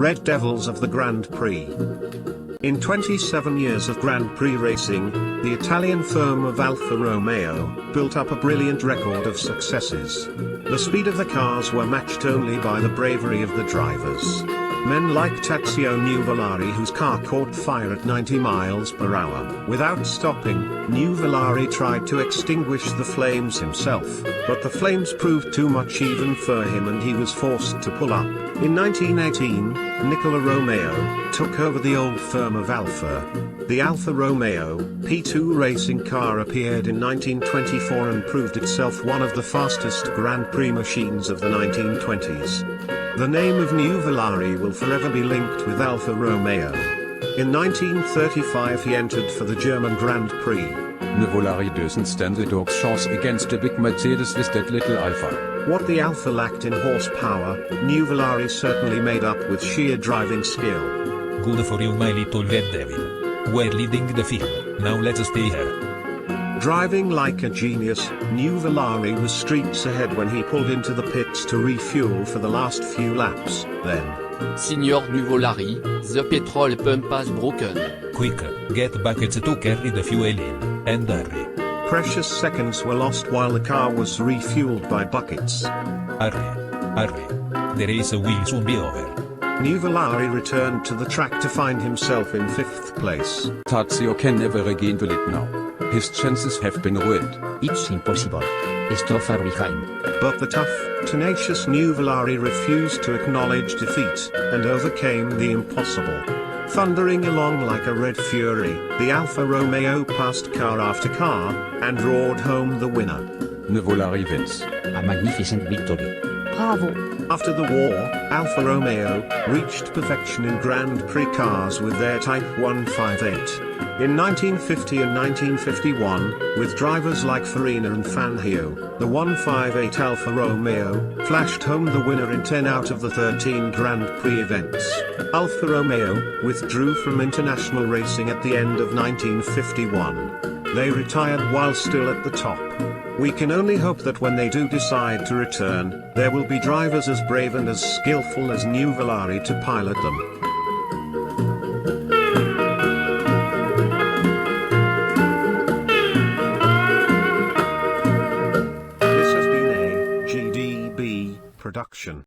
Red Devils of the Grand Prix. In 27 years of Grand Prix racing, the Italian firm of Alfa Romeo built up a brilliant record of successes. The speed of the cars were matched only by the bravery of the drivers. Men like Tazio Nuvolari, whose car caught fire at 90 miles per hour. Without stopping, Nuvolari tried to extinguish the flames himself, but the flames proved too much even for him and he was forced to pull up. In 1918, Alfa Romeo took over the old firm of Alfa. The Alfa Romeo P2 racing car appeared in 1924 and proved itself one of the fastest Grand Prix machines of the 1920s. The name of Nuvolari will forever be linked with Alfa Romeo. In 1935 he entered for the German Grand Prix. Nuvolari doesn't stand a dog's chance against a big Mercedes with that little Alfa. What the Alfa lacked in horsepower, Nuvolari certainly made up with sheer driving skill. Good for you, my little red devil. We're leading the field, now let's stay here. Driving like a genius, Nuvolari was streets ahead when he pulled into the pits to refuel for the last few laps. Then, Signor Nuvolari, the petrol pump has broken. Quick, get buckets to carry the fuel in, and hurry. precious seconds were lost while the car was refueled by buckets. Hurry. The race will soon be over. Nuvolari returned to the track to find himself in 5th place. Tazio can never regain the lead now. His chances have been ruined. It's impossible. Stop far behind. But the tough, tenacious Nuvolari refused to acknowledge defeat, and overcame the impossible. Thundering along like a red fury, the Alfa Romeo passed car after car, and roared home the winner. Nuvolari wins. A magnificent victory. Bravo! After the war, Alfa Romeo reached perfection in Grand Prix cars with their Type 158. In 1950 and 1951, with drivers like Farina and Fangio, the 158 Alfa Romeo flashed home the winner in 10 out of the 13 Grand Prix events. Alfa Romeo withdrew from international racing at the end of 1951. They retired while still at the top. We can only hope that when they do decide to return, there will be drivers as brave and as skillful as Nuvolari to pilot them. This has been a GDB production.